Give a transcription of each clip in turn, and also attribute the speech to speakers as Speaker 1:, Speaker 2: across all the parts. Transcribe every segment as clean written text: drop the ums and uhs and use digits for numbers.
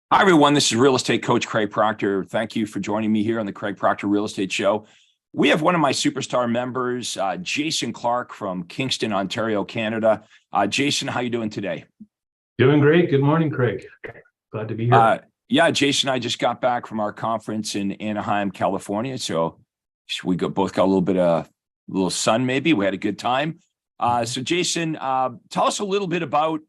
Speaker 1: Hi, everyone. This is real estate coach Craig Proctor. Thank you for joining me here on the Craig Proctor Real Estate Show. We have one of my superstar members, Jason Clarke from Kingston, Ontario, Canada. Jason, how you doing today?
Speaker 2: Doing great. Good morning, Craig. Glad to be here.
Speaker 1: Yeah, Jason, I just got back from our conference in Anaheim, California. So both got a little sun, maybe. We had a good time. So Jason, tell us a little bit about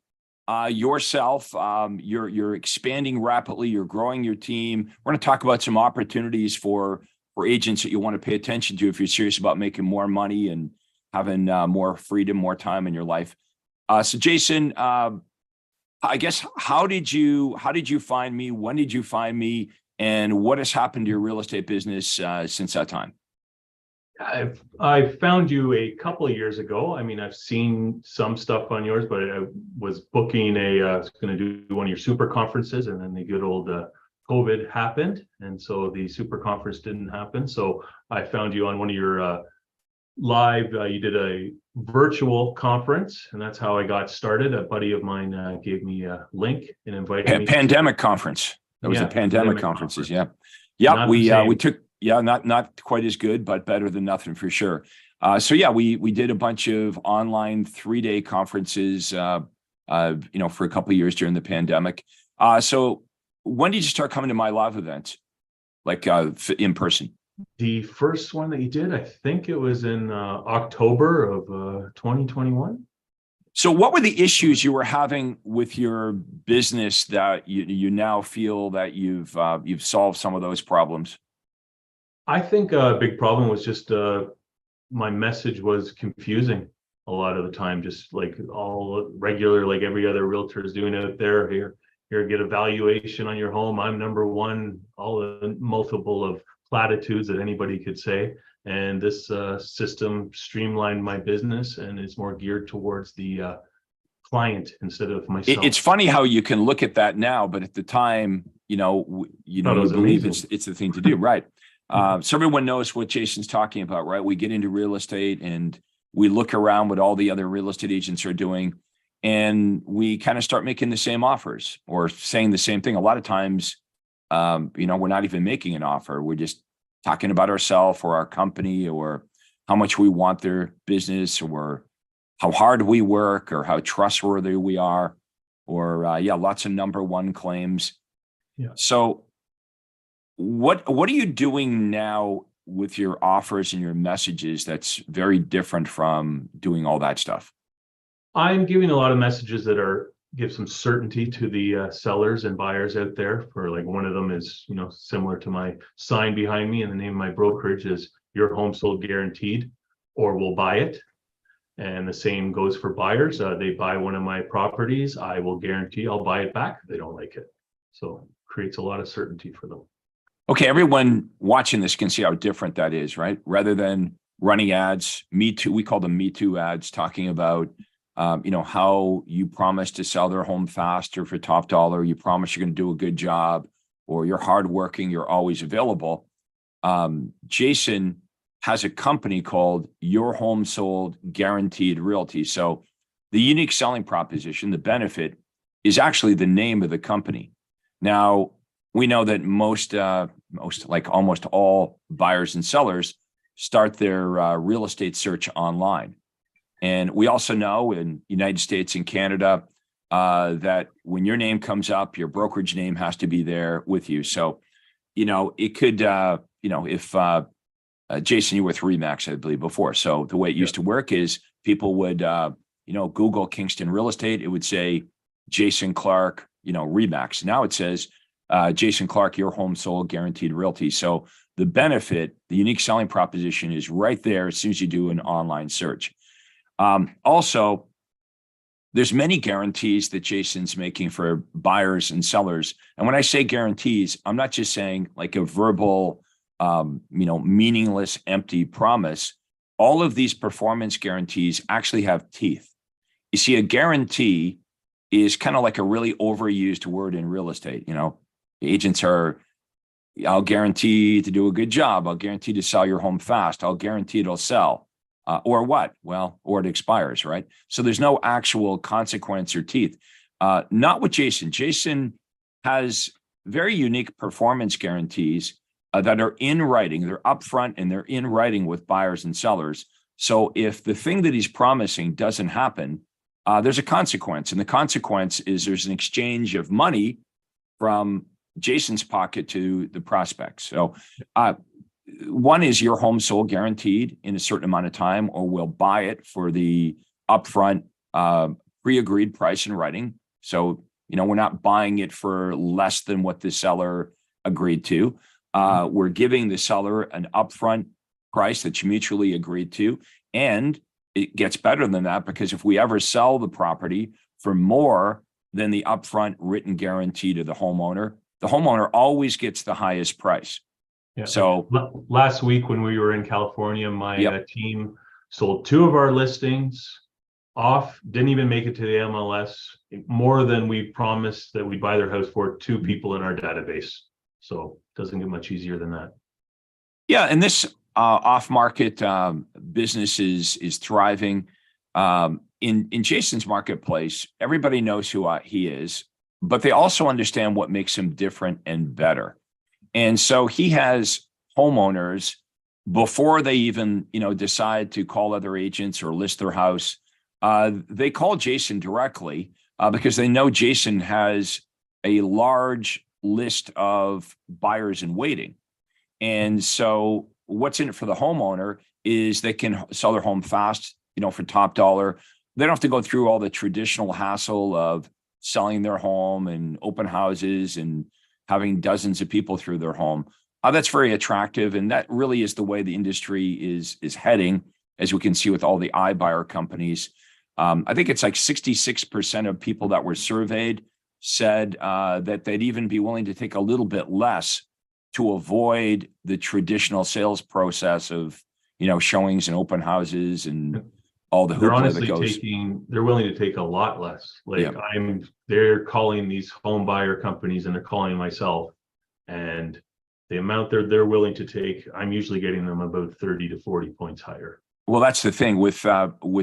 Speaker 1: yourself. You're expanding rapidly. You're growing your team. We're going to talk about some opportunities for agents that you want to pay attention to if you're serious about making more money and having more freedom, more time in your life. So Jason, I guess how did you find me? When did you find me? And what has happened to your real estate business since that time?
Speaker 2: I found you a couple of years ago. I mean, I've seen some stuff on yours, but I was booking I was going to do one of your super conferences, and then the good old COVID happened. And so the super conference didn't happen. So I found you on one of your live, you did a virtual conference, and that's how I got started. A buddy of mine gave me a link and invited me.
Speaker 1: Pandemic conference. That was the pandemic conferences. Yeah. Yeah. We took, not quite as good, but better than nothing for sure. So yeah, we did a bunch of online 3-day conferences, for a couple of years during the pandemic. So when did you start coming to my live events, like in person?
Speaker 2: The first one that you did, I think it was in October of 2021.
Speaker 1: So what were the issues you were having with your business that you now feel that you've solved some of those problems?
Speaker 2: I think a big problem was just my message was confusing a lot of the time, just like all regular, like every other realtor is doing out there. Here, get a valuation on your home. I'm number one, all the multiple of platitudes that anybody could say. And this system streamlined my business and is more geared towards the client instead of myself.
Speaker 1: It's funny how you can look at that now, but at the time, you believe it's the thing to do, right? So everyone knows what Jason's talking about, right? We get into real estate and we look around what all the other real estate agents are doing, and we kind of start making the same offers or saying the same thing. A lot of times, we're not even making an offer. We're just talking about ourselves or our company or how much we want their business or how hard we work or how trustworthy we are, or lots of number one claims.
Speaker 2: Yeah.
Speaker 1: So what are you doing now with your offers and your messages that's very different from doing all that stuff?
Speaker 2: I'm giving a lot of messages that give some certainty to the sellers and buyers out there. For like, one of them is, similar to my sign behind me, and the name of my brokerage is "Your Home Sold Guaranteed," or "We'll buy it." And the same goes for buyers. They buy one of my properties, I will guarantee I'll buy it back if they don't like it. So it creates a lot of certainty for them.
Speaker 1: Okay, everyone watching this can see how different that is, right? Rather than running ads, Me Too, we call them Me Too ads, talking about how you promise to sell their home faster for top dollar, you promise you're going to do a good job, or you're hardworking, you're always available. Jason has a company called Your Home Sold Guaranteed Realty. So the unique selling proposition, the benefit, is actually the name of the company. Now, we know that most like almost all buyers and sellers start their real estate search online. And we also know in United States and Canada that when your name comes up, your brokerage name has to be there with you. So, it could, if Jason, you were with Remax, I believe, before. So the way it used to work is people would, Google Kingston real estate. It would say Jason Clarke, Remax. Now it says Jason Clarke, Your Home Sold Guaranteed Realty. So the benefit, the unique selling proposition, is right there as soon as you do an online search. Also, there's many guarantees that Jason's making for buyers and sellers. And when I say guarantees, I'm not just saying like a verbal, meaningless, empty promise. All of these performance guarantees actually have teeth. You see, a guarantee is kind of like a really overused word in real estate. Agents are, I'll guarantee to do a good job. I'll guarantee to sell your home fast. I'll guarantee it'll sell. Or what? Well, or it expires, right? So there's no actual consequence or teeth. Not with Jason. Jason has very unique performance guarantees that are in writing. They're upfront and they're in writing with buyers and sellers. So if the thing that he's promising doesn't happen, there's a consequence. And the consequence is there's an exchange of money from Jason's pocket to the prospect. So one is your home sold guaranteed in a certain amount of time, or we'll buy it for the upfront pre-agreed price in writing. So, we're not buying it for less than what the seller agreed to. We're giving the seller an upfront price that's mutually agreed to. And it gets better than that, because if we ever sell the property for more than the upfront written guarantee to the homeowner always gets the highest price.
Speaker 2: Yeah.
Speaker 1: So
Speaker 2: last week when we were in California, my team sold 2 of our listings off, didn't even make it to the MLS, more than we promised that we'd buy their house for 2 people in our database. So it doesn't get much easier than that.
Speaker 1: Yeah, and this off-market business is thriving. In Jason's marketplace, everybody knows who he is, but they also understand what makes him different and better. And so he has homeowners, before they even decide to call other agents or list their house, they call Jason directly because they know Jason has a large list of buyers in waiting. And so what's in it for the homeowner is they can sell their home fast, for top dollar. They don't have to go through all the traditional hassle of selling their home and open houses and having dozens of people through their home. That's very attractive. And that really is the way the industry is heading, as we can see with all the iBuyer companies. I think it's like 66% of people that were surveyed said that they'd even be willing to take a little bit less to avoid the traditional sales process of, showings and open houses and all the hoopla that goes.
Speaker 2: They're willing to take a lot less. They're calling these home buyer companies and they're calling myself, and the amount they're willing to take, I'm usually getting them about 30 to 40 points higher.
Speaker 1: Well, that's the thing with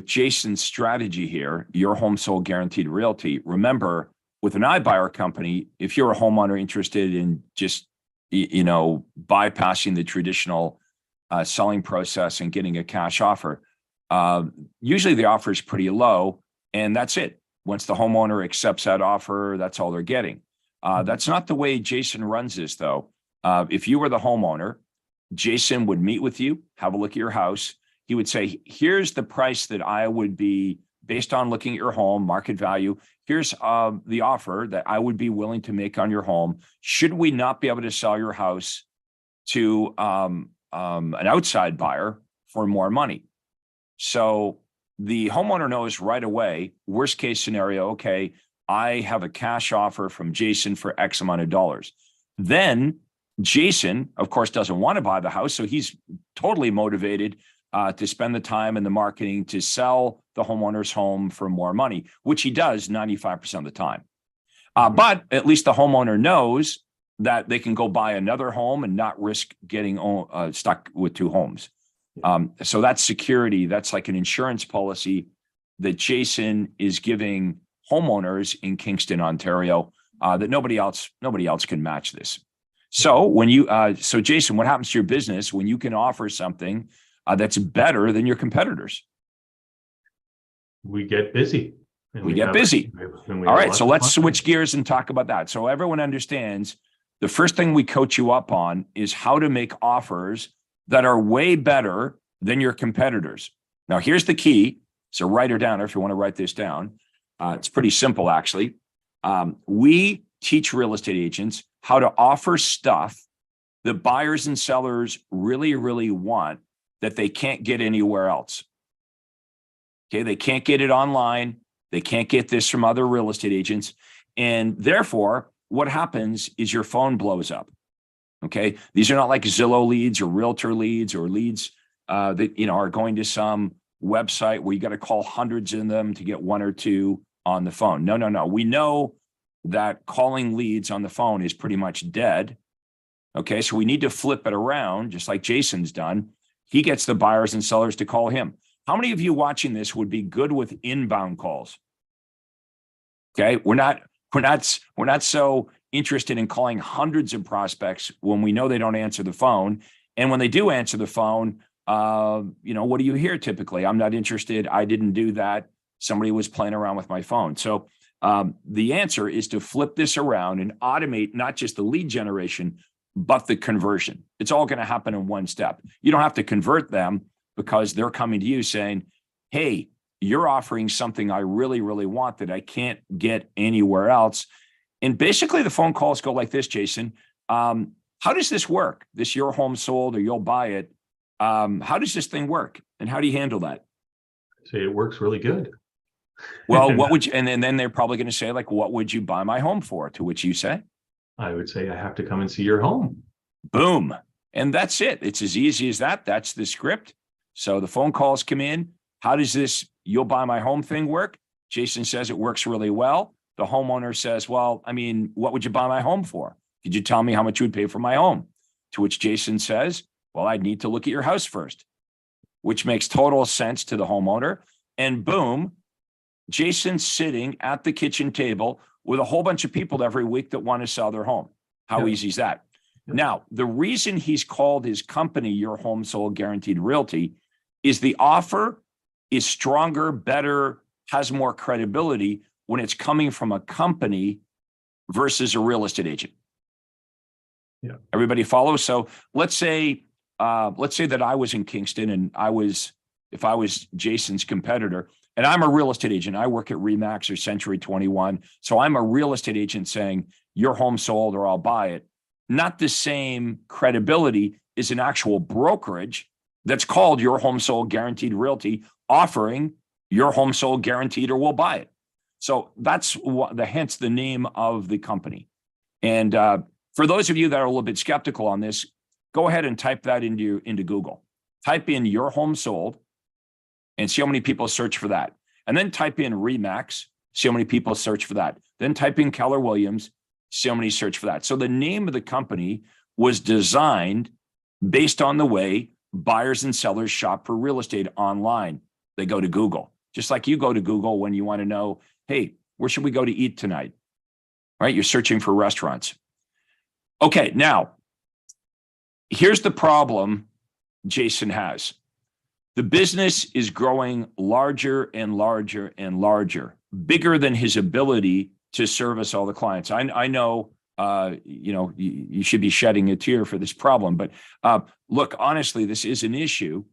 Speaker 1: Jason's strategy here, your home sold guaranteed realty. Remember, with an iBuyer company, if you're a homeowner interested in just bypassing the traditional selling process and getting a cash offer, usually the offer is pretty low, and that's it. Once the homeowner accepts that offer, that's all they're getting. That's not the way Jason runs this, though. If you were the homeowner, Jason would meet with you, have a look at your house. He would say, here's the price that I would be, based on looking at your home, market value. Here's the offer that I would be willing to make on your home. Should we not be able to sell your house to an outside buyer for more money? So the homeowner knows right away, worst case scenario, okay, I have a cash offer from Jason for X amount of dollars. Then Jason, of course, doesn't want to buy the house. So he's totally motivated to spend the time and the marketing to sell the homeowner's home for more money, which he does 95% of the time. But at least the homeowner knows that they can go buy another home and not risk getting stuck with 2 homes. So that's security. That's like an insurance policy that Jason is giving homeowners in Kingston, Ontario, that nobody else can match this. So when so Jason, what happens to your business when you can offer something that's better than your competitors?
Speaker 2: We get busy.
Speaker 1: We get busy. All right, so let's switch gears and talk about that. So everyone understands the first thing we coach you up on is how to make offers that are way better than your competitors. Now, here's the key. So write her down if you want to write this down. It's pretty simple, actually. We teach real estate agents how to offer stuff that buyers and sellers really, really want that they can't get anywhere else. Okay, they can't get it online. They can't get this from other real estate agents. And therefore, what happens is your phone blows up. Okay, these are not like Zillow leads or realtor leads or leads that are going to some website where you got to call hundreds of them to get 1 or 2 on the phone. No. We know that calling leads on the phone is pretty much dead. Okay, so we need to flip it around, just like Jason's done. He gets the buyers and sellers to call him. How many of you watching this would be good with inbound calls? Okay, we're not so interested in calling hundreds of prospects when we know they don't answer the phone. And when they do answer the phone, what do you hear typically? I'm not interested. I didn't do that. Somebody was playing around with my phone. So the answer is to flip this around and automate not just the lead generation, but the conversion. It's all going to happen in one step. You don't have to convert them because they're coming to you saying, hey, you're offering something I really, really want that I can't get anywhere else. And basically the phone calls go like this, Jason. How does this work? This your home sold or you'll buy it. How does this thing work? And how do you handle that?
Speaker 2: Say it works really good.
Speaker 1: Well, what would you, and then they're probably going to say, like, what would you buy my home for? To which you say,
Speaker 2: I would say, I have to come and see your home.
Speaker 1: Boom. And that's it. It's as easy as that. That's the script. So the phone calls come in. How does this you'll buy my home thing work? Jason says it works really well. The homeowner says, well, I mean, what would you buy my home for? Could you tell me how much you would pay for my home? To which Jason says, well, I'd need to look at your house first, which makes total sense to the homeowner. And boom, Jason's sitting at the kitchen table with a whole bunch of people every week that want to sell their home. How easy is that? Now, the reason he's called his company Your Home Sold Guaranteed Realty is the offer is stronger, better, has more credibility when it's coming from a company versus a real estate agent.
Speaker 2: Yeah.
Speaker 1: Everybody follow? So let's say that I was in Kingston and if I was Jason's competitor, and I'm a real estate agent, I work at Remax or Century 21. So I'm a real estate agent saying, your home sold or I'll buy it. Not the same credibility as an actual brokerage that's called Your Home Sold Guaranteed Realty, offering your home sold guaranteed or we'll buy it. So that's hence the name of the company. And for those of you that are a little bit skeptical on this, go ahead and type that into Google. Type in Your Home Sold and see how many people search for that. And then type in Remax, see how many people search for that. Then type in Keller Williams, see how many search for that. So the name of the company was designed based on the way buyers and sellers shop for real estate online. They go to Google, just like you go to Google when you want to know, hey, where should we go to eat tonight? Right? You're searching for restaurants. Okay, now, here's the problem Jason has. The business is growing larger and larger and larger, bigger than his ability to service all the clients. I know, you should be shedding a tear for this problem, but look, honestly, this is an issue.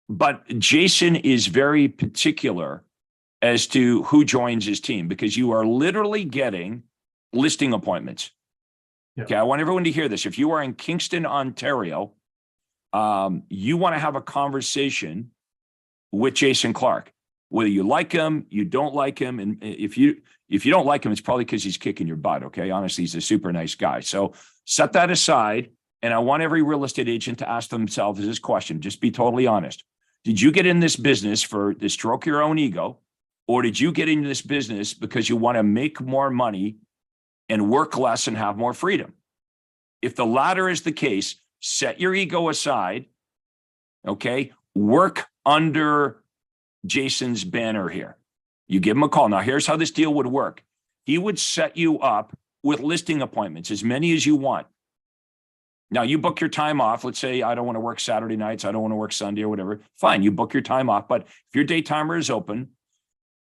Speaker 1: But Jason is very particular as to who joins his team because you are literally getting listing appointments.
Speaker 2: Yeah.
Speaker 1: Okay, I want everyone to hear this. If you are in Kingston, Ontario, you want to have a conversation with Jason Clarke, whether you like him, you don't like him. And if you don't like him, it's probably because he's kicking your butt. Okay. Honestly, he's a super nice guy. So set that aside. And I want every real estate agent to ask themselves this question. Just be totally honest. Did you get in this business to stroke your own ego? Or did you get into this business because you want to make more money and work less and have more freedom? If the latter is the case, set your ego aside, okay? Work under Jason's banner here. You give him a call. Now, here's how this deal would work. He would set you up with listing appointments, as many as you want. Now, you book your time off. Let's say I don't want to work Saturday nights. I don't want to work Sunday or whatever. Fine, you book your time off. But if your day timer is open,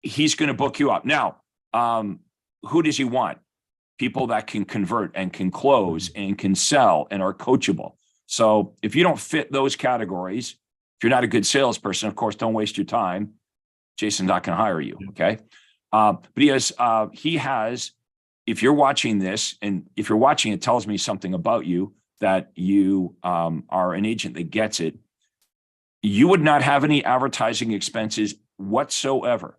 Speaker 1: he's going to book you up. Now, who does he want? People that can convert and can close and can sell and are coachable. So if you don't fit those categories, if you're not a good salesperson, of course, don't waste your time. Jason's not going to hire you, okay? But he has, if you're watching this, and if you're watching, it tells me something about you, that you are an agent that gets it. You would not have any advertising expenses whatsoever.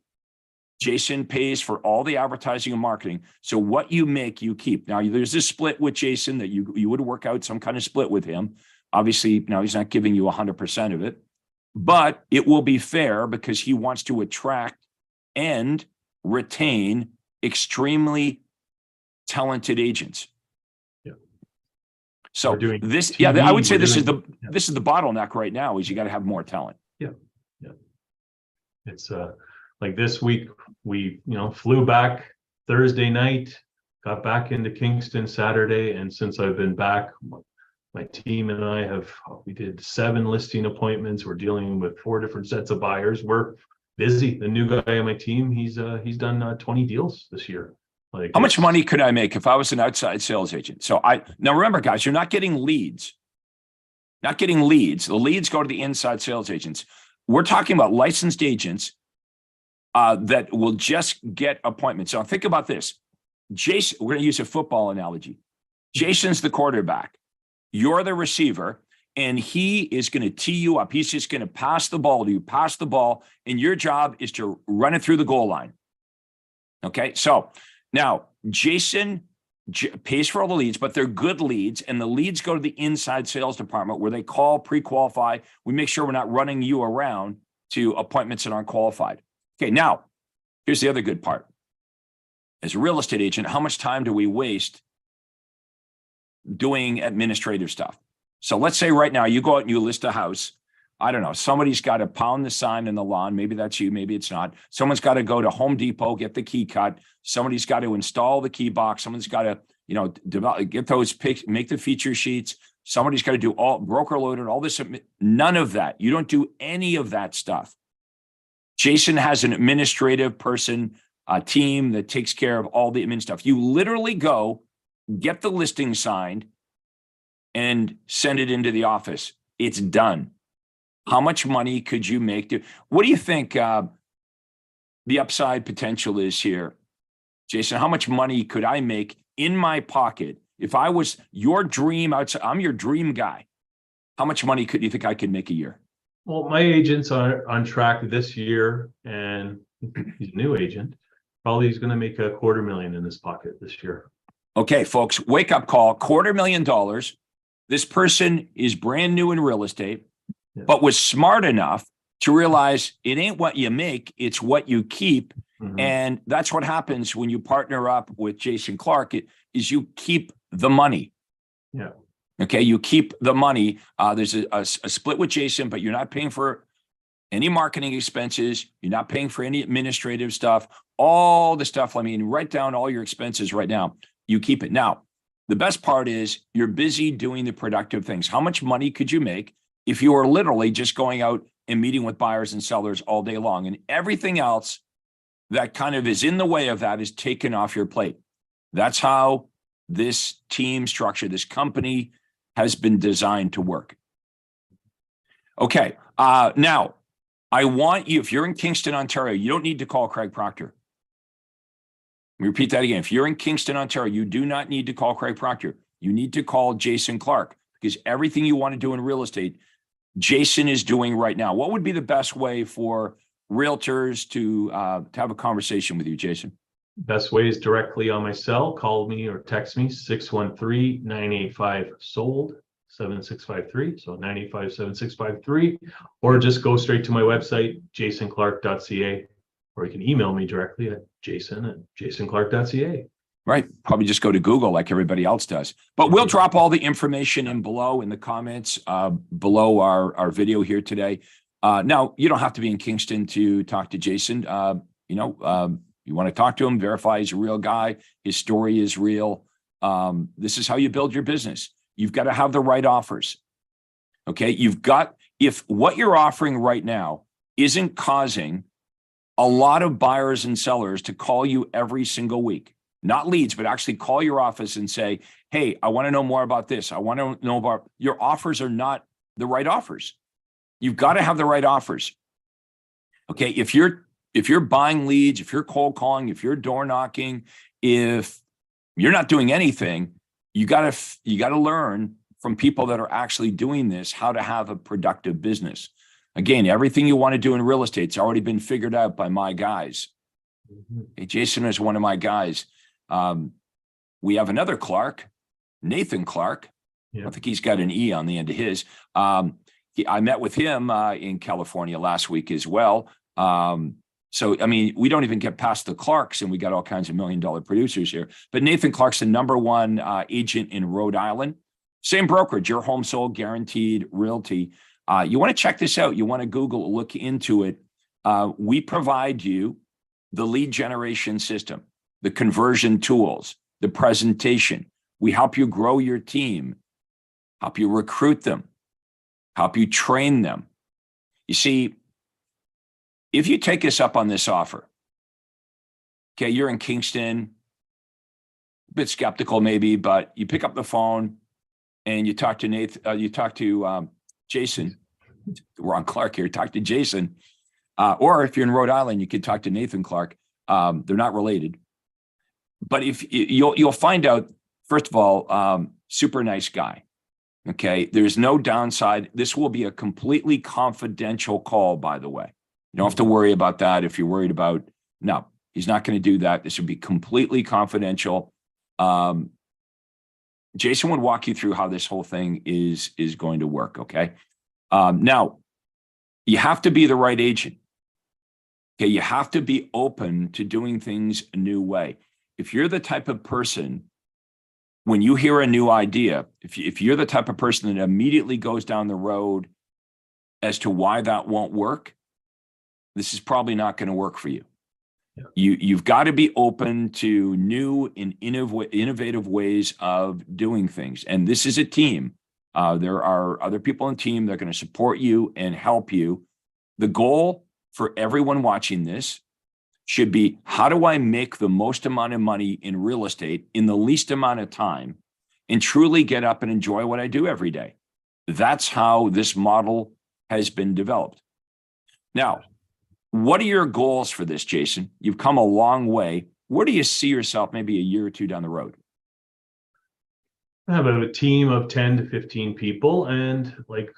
Speaker 1: Jason pays for all the advertising and marketing. So what you make, you keep. Now, there's this split with Jason that you would work out some kind of split with him. Obviously, now he's not giving you 100% of it, but it will be fair because he wants to attract and retain extremely talented agents. Yeah. So this, TV, I would say this is the bottleneck right now is you got to have more talent.
Speaker 2: Yeah. Yeah. It's like this week, we, flew back Thursday night, got back into Kingston Saturday, and since I've been back, my team and I we did 7 listing appointments. We're dealing with 4 different sets of buyers. We're busy. The new guy on my team, he's done 20 deals this year. Like,
Speaker 1: how much money could I make if I was an outside sales agent? So now remember, guys, you're not getting leads. Not getting leads. The leads go to the inside sales agents. We're talking about licensed agents that will just get appointments. So think about this. Jason, we're going to use a football analogy. Jason's the quarterback. You're the receiver, and he is going to tee you up. He's just going to pass the ball to you, pass the ball, and your job is to run it through the goal line. Okay, so now Jason pays for all the leads, but they're good leads, and the leads go to the inside sales department where they call, pre-qualify. We make sure we're not running you around to appointments that aren't qualified. Okay, now, here's the other good part. As a real estate agent, how much time do we waste doing administrative stuff? So let's say right now you go out and you list a house. I don't know, somebody's got to pound the sign in the lawn. Maybe that's you, maybe it's not. Someone's got to go to Home Depot, get the key cut. Somebody's got to install the key box. Someone's got to, develop, get those pics, make the feature sheets. Somebody's got to do all broker loaded, all this. None of that. You don't do any of that stuff. Jason has an administrative person, a team that takes care of all the admin stuff. You literally go, get the listing signed, and send it into the office. It's done. How much money could you make? What do you think the upside potential is here, Jason? How much money could I make in my pocket if I was your dream outside? I'm your dream guy. How much money do you think I could make a year?
Speaker 2: Well, my agent's on track this year, and he's a new agent. Probably he's going to make $250,000 in his pocket this year.
Speaker 1: Okay, folks, wake up call, $250,000. This person is brand new in real estate, but was smart enough to realize it ain't what you make, it's what you keep. Mm-hmm. And that's what happens when you partner up with Jason Clarke, is you keep the money.
Speaker 2: Yeah.
Speaker 1: Okay, you keep the money. There's a split with Jason, but you're not paying for any marketing expenses. You're not paying for any administrative stuff, all the stuff. I mean, write down all your expenses right now. You keep it. Now, the best part is you're busy doing the productive things. How much money could you make if you were literally just going out and meeting with buyers and sellers all day long, and everything else that kind of is in the way of that is taken off your plate? That's how this team structure, this company has been designed to work. Okay. Now I want you, if you're in Kingston, Ontario, you don't need to call Craig Proctor. Let me repeat that again. If you're in Kingston, Ontario, you do not need to call Craig Proctor. You need to call Jason Clarke, because everything you want to do in real estate, Jason is doing right now. What would be the best way for realtors to have a conversation with you, Jason?
Speaker 2: Best way is directly on my cell. Call me or text me, 613-985-SOLD, 7653. So 985-7653, or just go straight to my website, jasonclarke.ca, or you can email me directly at jason@jasonclarke.ca.
Speaker 1: Right. Probably just go to Google like everybody else does. But we'll drop all the information in below in the comments below our video here today. Now, you don't have to be in Kingston to talk to Jason. You want to talk to him, verify he's a real guy. His story is real. This is how you build your business. You've got to have the right offers. Okay. If what you're offering right now isn't causing a lot of buyers and sellers to call you every single week, not leads, but actually call your office and say, hey, I want to know more about this. I want to know about, your offers are not the right offers. You've got to have the right offers. Okay. If you're buying leads, if you're cold calling, if you're door knocking, if you're not doing anything, you got to learn from people that are actually doing this, how to have a productive business. Again, everything you want to do in real estate's already been figured out by my guys. Mm-hmm. Okay, Jason is one of my guys. We have another Clarke, Nathan Clarke. Yeah. I think he's got an E on the end of his. I met with him in California last week as well. So, I mean, we don't even get past the Clarkes, and we got all kinds of $1 million producers here. But Nathan Clarke's the #1 agent in Rhode Island. Same brokerage, Your Home Sold Guaranteed Realty. You want to check this out. You want to Google, look into it. We provide you the lead generation system, the conversion tools, the presentation. We help you grow your team, help you recruit them, help you train them. You see, if you take us up on this offer, okay, you're in Kingston, a bit skeptical maybe, but you pick up the phone and you talk to Jason. We're on Clarke here. Talk to Jason, or if you're in Rhode Island, you could talk to Nathan Clarke. They're not related, but if you'll find out, first of all, super nice guy. Okay, there's no downside. This will be a completely confidential call, by the way. You don't have to worry about that. If you're worried about, no, he's not going to do that. This would be completely confidential. Jason would walk you through how this whole thing is going to work. Okay. Now you have to be the right agent. Okay. You have to be open to doing things a new way. If you're the type of person, when you hear a new idea, if you're the type of person that immediately goes down the road as to why that won't work, this is probably not going to work for you. Yeah. You've got to be open to new and innovative ways of doing things. And this is a team. There are other people in the team that are going to support you and help you. The goal for everyone watching this should be, how do I make the most amount of money in real estate in the least amount of time and truly get up and enjoy what I do every day? That's how this model has been developed. Now, what are your goals for this, Jason? You've come a long way. Where do you see yourself maybe a year or two down the road?
Speaker 2: I have a team of 10 to 15 people, and like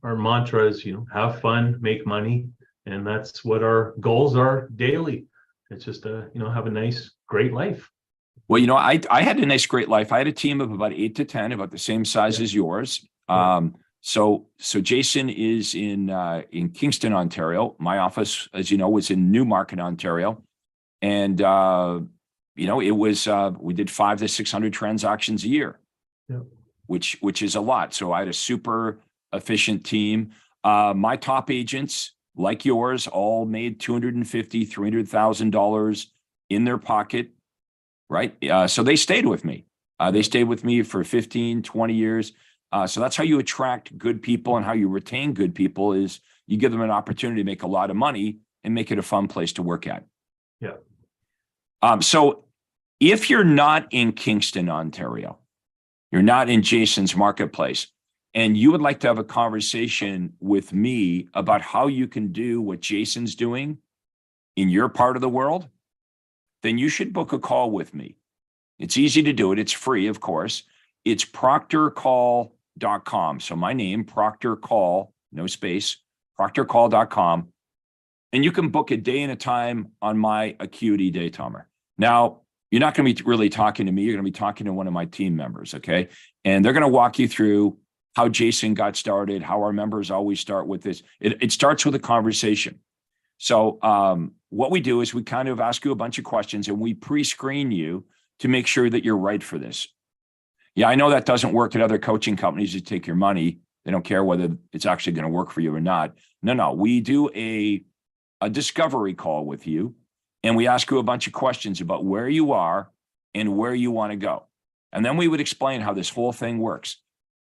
Speaker 2: our mantra is, have fun, make money. And that's what our goals are daily. It's just have a nice, great life.
Speaker 1: Well, I had a nice, great life. I had a team of about 8 to 10, about the same size as yours. So Jason is in Kingston, Ontario. My office, as you know, was in Newmarket, Ontario. And, it was, we did 500 to 600 transactions a year, which is a lot. So I had a super efficient team. My top agents, like yours, all made $250,000, $300,000 in their pocket, right? So they stayed with me. They stayed with me for 15, 20 years. So that's how you attract good people, and how you retain good people is you give them an opportunity to make a lot of money and make it a fun place to work at.
Speaker 2: Yeah.
Speaker 1: So if you're not in Kingston, Ontario, you're not in Jason's marketplace, and you would like to have a conversation with me about how you can do what Jason's doing in your part of the world, then you should book a call with me. It's easy to do it. It's free, of course. It's proctorcall.com. So my name, Proctor Call, no space, proctorcall.com. And you can book a day and a time on my Acuity Daytimer. Now, you're not going to be really talking to me. You're going to be talking to one of my team members, okay? And they're going to walk you through how Jason got started, how our members always start with this. It starts with a conversation. So what we do is we kind of ask you a bunch of questions, and we pre-screen you to make sure that you're right for this. Yeah, I know that doesn't work at other coaching companies that take your money. They don't care whether it's actually going to work for you or not. No, we do a discovery call with you, and we ask you a bunch of questions about where you are and where you want to go. And then we would explain how this whole thing works.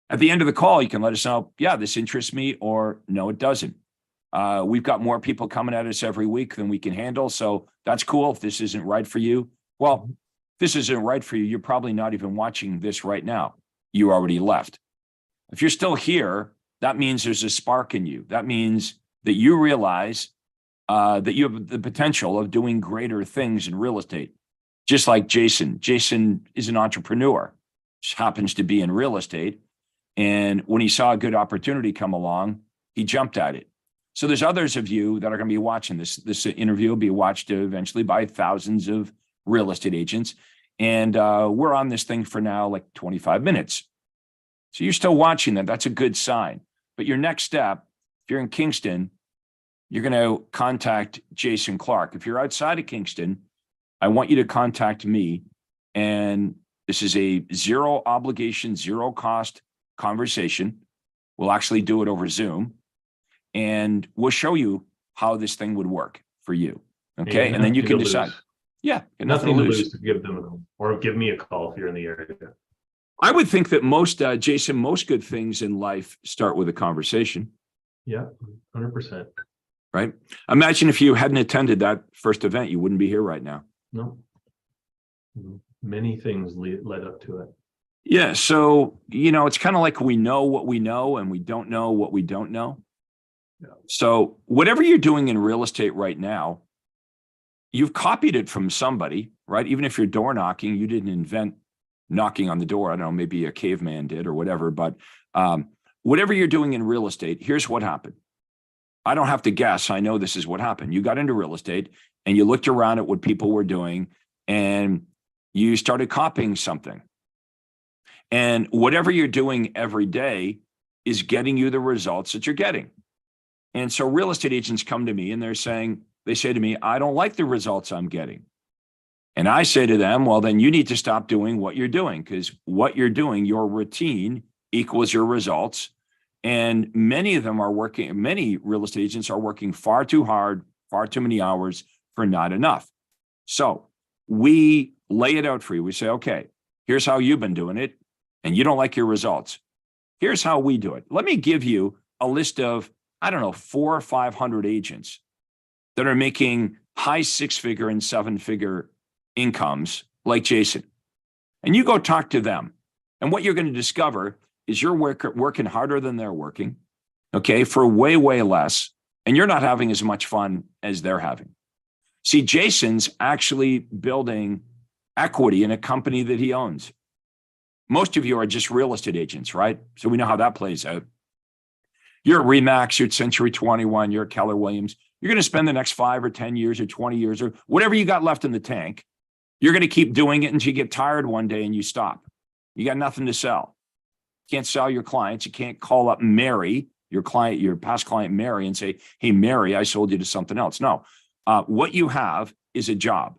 Speaker 1: At the end of the call, you can let us know, yeah, this interests me, or no, it doesn't. We've got more people coming at us every week than we can handle. So that's cool. If this isn't right for you, well, if this isn't right for you, you're probably not even watching this right now. You already left. If you're still here, that means there's a spark in you. That means that you realize that you have the potential of doing greater things in real estate. Just like Jason. Jason is an entrepreneur, just happens to be in real estate. And when he saw a good opportunity come along, he jumped at it. So there's others of you that are going to be watching this. This interview will be watched eventually by thousands of real estate agents. And we're on this thing for now, like 25 minutes. So you're still watching that. That's a good sign. But your next step, if you're in Kingston, you're going to contact Jason Clarke. If you're outside of Kingston, I want you to contact me. And this is a zero obligation, zero cost conversation. We'll actually do it over Zoom, and we'll show you how this thing would work for you. Okay. And then you can decide. Yeah, got
Speaker 2: Nothing to lose to give them a call, or give me a call if you're in the area.
Speaker 1: I would think that most, Jason, most good things in life start with a conversation.
Speaker 2: Yeah, 100%.
Speaker 1: Right? Imagine if you hadn't attended that first event, you wouldn't be here right now.
Speaker 2: No. Many things led up to it.
Speaker 1: Yeah. So, it's kind of like we know what we know and we don't know what we don't know.
Speaker 2: Yeah.
Speaker 1: So, whatever you're doing in real estate right now, you've copied it from somebody, right? Even if you're door knocking, you didn't invent knocking on the door. I don't know, maybe a caveman did or whatever. But whatever you're doing in real estate, here's what happened. I don't have to guess. I know this is what happened. You got into real estate and you looked around at what people were doing and you started copying something. And whatever you're doing every day is getting you the results that you're getting. And so real estate agents come to me and they say to me, I don't like the results I'm getting. And I say to them, well, then you need to stop doing what you're doing, because what you're doing, your routine equals your results. And many real estate agents are working far too hard, far too many hours for not enough. So we lay it out for you. We say, okay, here's how you've been doing it, and you don't like your results. Here's how we do it. Let me give you a list of, 400 or 500 agents that are making high 6-figure and 7-figure incomes like Jason. And you go talk to them. And what you're going to discover is you're working harder than they're working, okay, for way, way less. And you're not having as much fun as they're having. See, Jason's actually building equity in a company that he owns. Most of you are just real estate agents, right? So we know how that plays out. You're at Remax, you're at Century 21, you're at Keller Williams. You're going to spend the next 5 or 10 years or 20 years or whatever you got left in the tank. You're going to keep doing it until you get tired one day and you stop. You got nothing to sell. You can't sell your clients. You can't call up Mary, your past client Mary, and say, hey, Mary, I sold you to something else. No, what you have is a job.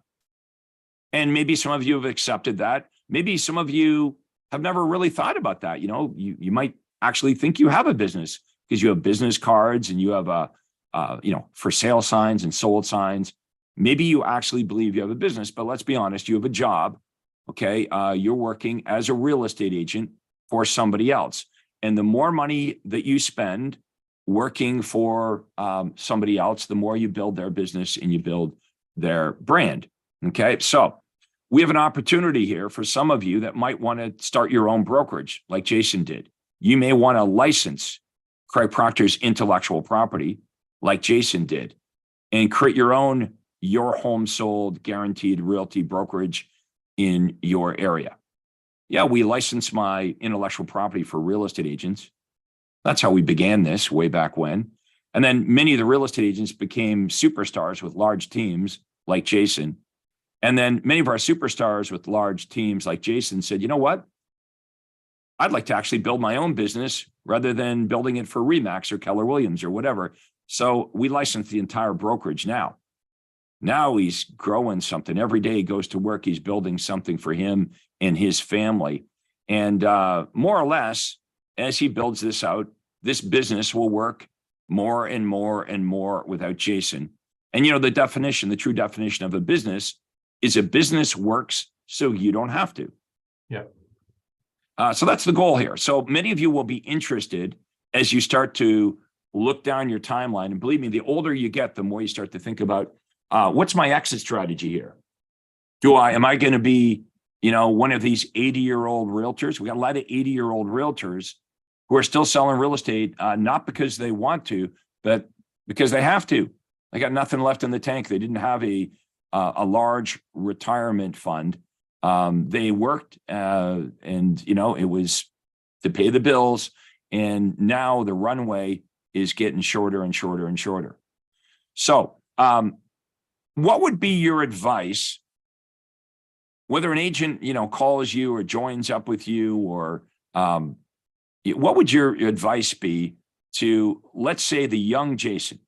Speaker 1: And maybe some of you have accepted that. Maybe some of you have never really thought about that. You might actually think you have a business because you have business cards and you have for sale signs and sold signs. Maybe you actually believe you have a business, but let's be honest, you have a job. Okay. You're working as a real estate agent for somebody else. And the more money that you spend working for somebody else, the more you build their business and you build their brand. Okay. So we have an opportunity here for some of you that might want to start your own brokerage like Jason did. You may want to license Craig Proctor's intellectual property like Jason did and create your home sold guaranteed realty brokerage in your area. Yeah, we licensed my intellectual property for real estate agents. That's how we began this way back when. And then many of the real estate agents became superstars with large teams like Jason. And then many of our superstars with large teams like Jason said, you know what? I'd like to actually build my own business rather than building it for Remax or Keller Williams or whatever. So we licensed the entire brokerage now. Now he's growing something. Every day he goes to work, he's building something for him and his family. And more or less, as he builds this out, this business will work more and more and more without Jason. And the true definition of a business is a business works so you don't have to.
Speaker 2: Yeah.
Speaker 1: So that's the goal here. So many of you will be interested as you start to look down your timeline. And believe me, the older you get, the more you start to think about, what's my exit strategy here? Am I going to be, one of these 80-year-old realtors? We got a lot of 80-year-old realtors who are still selling real estate, not because they want to, but because they have to. They got nothing left in the tank. They didn't have a large retirement fund. They worked and, it was to pay the bills. And now the runway is getting shorter and shorter and shorter. So what would be your advice, whether an agent, calls you or joins up with you, or what would your advice be to, let's say, the young Jason,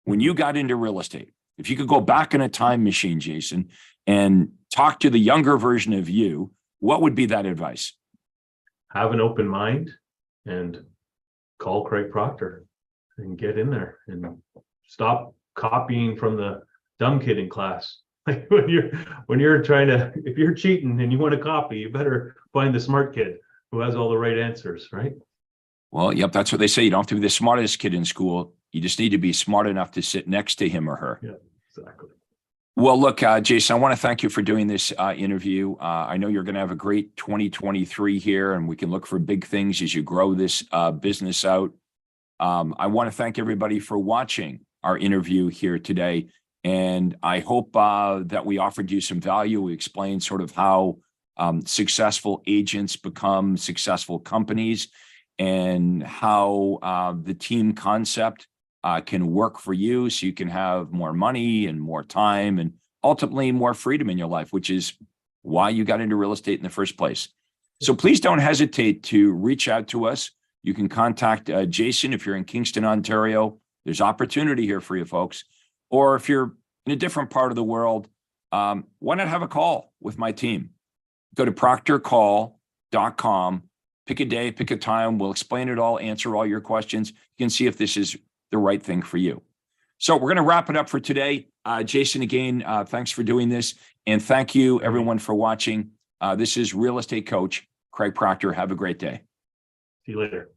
Speaker 1: when you got into real estate? If you could go back in a time machine, Jason, and talk to the younger version of you, what would be that advice?
Speaker 2: Have an open mind and call Craig Proctor and get in there and stop copying from the dumb kid in class. Like when you're trying to, if you're cheating and you want a copy, you better find the smart kid who has all the right answers, right?
Speaker 1: Well, yep, that's what they say. You don't have to be the smartest kid in school. You just need to be smart enough to sit next to him or her.
Speaker 2: Yeah, exactly.
Speaker 1: Well, look, Jason, I want to thank you for doing this interview. I know you're going to have a great 2023 here, and we can look for big things as you grow this business out. I want to thank everybody for watching our interview here today. And I hope that we offered you some value. We explained sort of how successful agents become successful companies and how the team concept can work for you so you can have more money and more time and ultimately more freedom in your life, which is why you got into real estate in the first place. So please don't hesitate to reach out to us. You can contact Jason if you're in Kingston, Ontario. There's opportunity here for you folks. Or if you're in a different part of the world, why not have a call with my team? Go to proctorcall.com, pick a day, pick a time. We'll explain it all, answer all your questions. You can see if this is the right thing for you. So we're going to wrap it up for today. Jason, again, thanks for doing this. And thank you, everyone, for watching. This is Real Estate Coach Craig Proctor. Have a great day.
Speaker 2: See you later.